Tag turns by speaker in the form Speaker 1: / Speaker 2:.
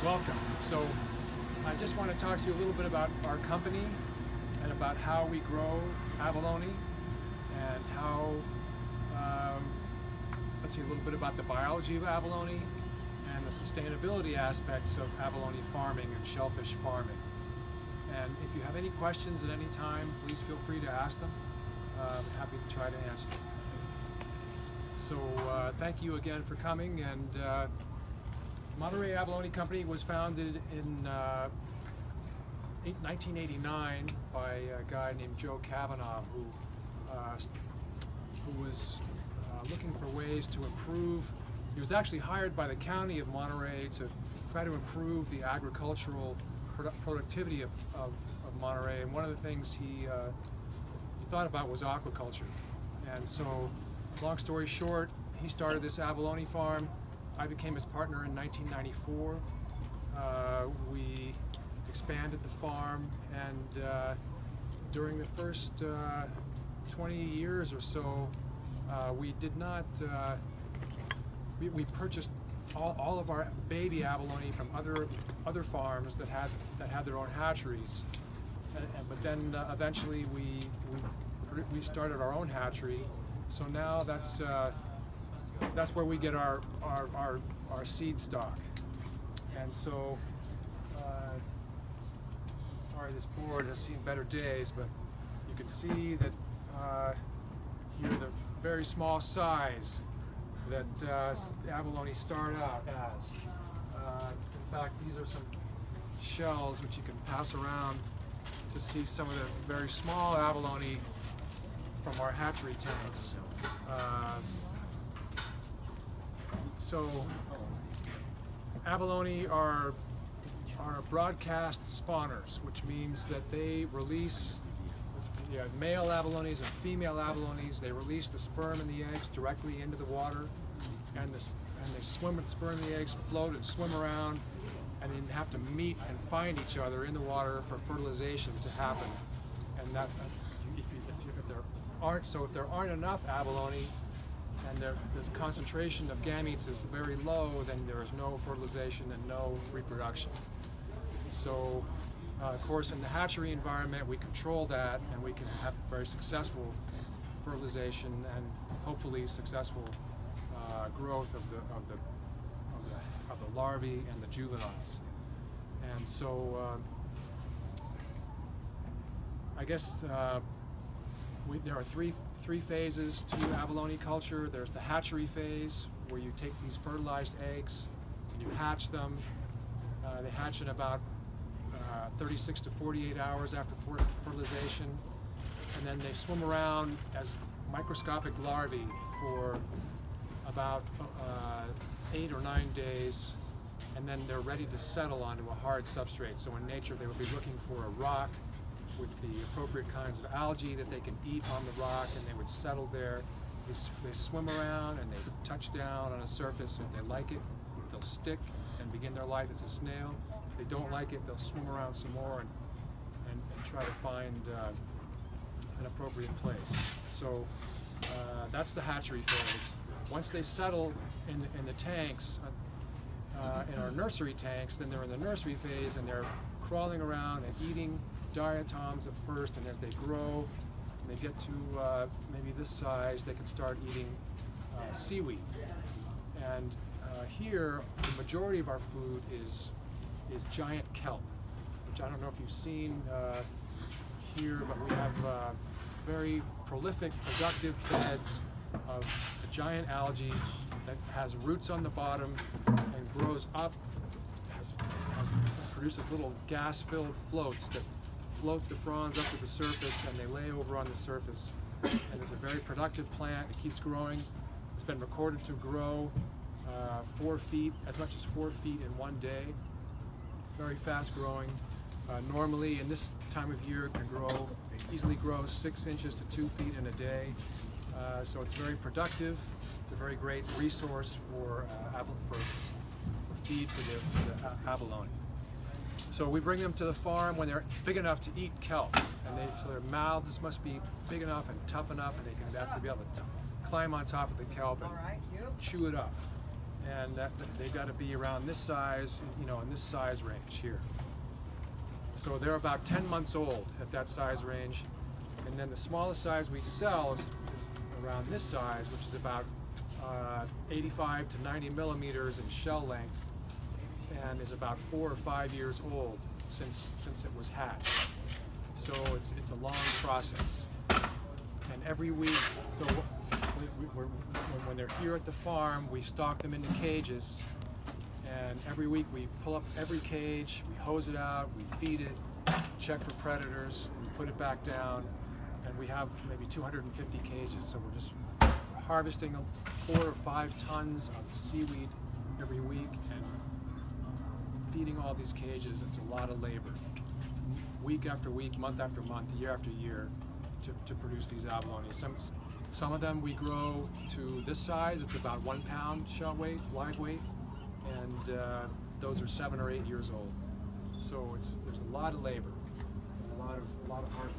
Speaker 1: Welcome. So I just want to talk to you a little bit about our company and about how we grow abalone and how, let's see, a little bit about the biology of abalone and the sustainability aspects of abalone farming and shellfish farming. And if you have any questions at any time, please feel free to ask them. I'm happy to try to answer them. So thank you again for coming. And Monterey Abalone Co. was founded in 1989 by a guy named Joe Cavanaugh, who was looking for ways to improve. He was actually hired by the county of Monterey to try to improve the agricultural productivity of Monterey, and one of the things he thought about was aquaculture. And so, long story short, he started this abalone farm. I became his partner in 1994. We expanded the farm, and during the first 20 years or so, we did not, we purchased all of our baby abalone from other farms that had their own hatcheries. But then eventually we started our own hatchery. So now that's where we get our seed stock. And so, sorry, this board has seen better days, but you can see that here the very small size that abalone start out as. In fact, these are some shells which you can pass around to see some of the very small abalone from our hatchery tanks. So abalone are broadcast spawners, which means that they release male abalones and female abalones. They release the sperm and the eggs directly into the water, and they swim with the sperm and the eggs, float and swim around, and then have to meet and find each other in the water for fertilization to happen. And that if there aren't enough abalone and the concentration of gametes is very low, then there is no fertilization and no reproduction. So of course, in the hatchery environment, we control that, and we can have very successful fertilization and hopefully successful growth of the larvae and the juveniles. And so I guess there are three phases to abalone culture. There's the hatchery phase, where you take these fertilized eggs and you hatch them. They hatch in about 36 to 48 hours after fertilization, and then they swim around as microscopic larvae for about 8 or 9 days, and then they're ready to settle onto a hard substrate. So in nature, they would be looking for a rock with the appropriate kinds of algae that they can eat on the rock, and they would settle there. They swim around and they touch down on a surface, and if they like it, they'll stick and begin their life as a snail. If they don't like it, they'll swim around some more and try to find an appropriate place. So that's the hatchery phase. Once they settle in the tanks, in our nursery tanks, then they're in the nursery phase, and they're crawling around and eating diatoms at first, and as they grow and they get to maybe this size, they can start eating seaweed. And here, the majority of our food is giant kelp, which I don't know if you've seen here, but we have very prolific, productive beds of a giant algae that has roots on the bottom and grows up, produces little gas-filled floats that float the fronds up to the surface, and they lay over on the surface. And it's a very productive plant. It keeps growing. It's been recorded to grow 4 feet, as much as 4 feet in one day. Very fast growing. Normally, in this time of year, it can easily grow 6 inches to 2 feet in a day. So it's very productive. It's a very great resource for feed for the abalone. So we bring them to the farm when they're big enough to eat kelp, and so their mouths must be big enough and tough enough, and they have to be able to climb on top of the kelp and chew it up. and they've got to be around this size, you know, in this size range here. So they're about 10 months old at that size range, and then the smallest size we sell is around this size, which is about 85 to 90 millimeters in shell length, and is about 4 or 5 years old since it was hatched. So it's a long process. And every week, so when they're here at the farm, we stock them into cages, and every week we pull up every cage, we hose it out, we feed it, check for predators, we put it back down, and we have maybe 250 cages, so we're just harvesting 4 or 5 tons of seaweed every week and feeding all these cages. It's a lot of labor, week after week, month after month, year after year, to produce these abalone. Some of them we grow to this size. It's about 1 pound shell weight, live weight, and those are 7 or 8 years old. So there's a lot of labor, and a lot of hard work.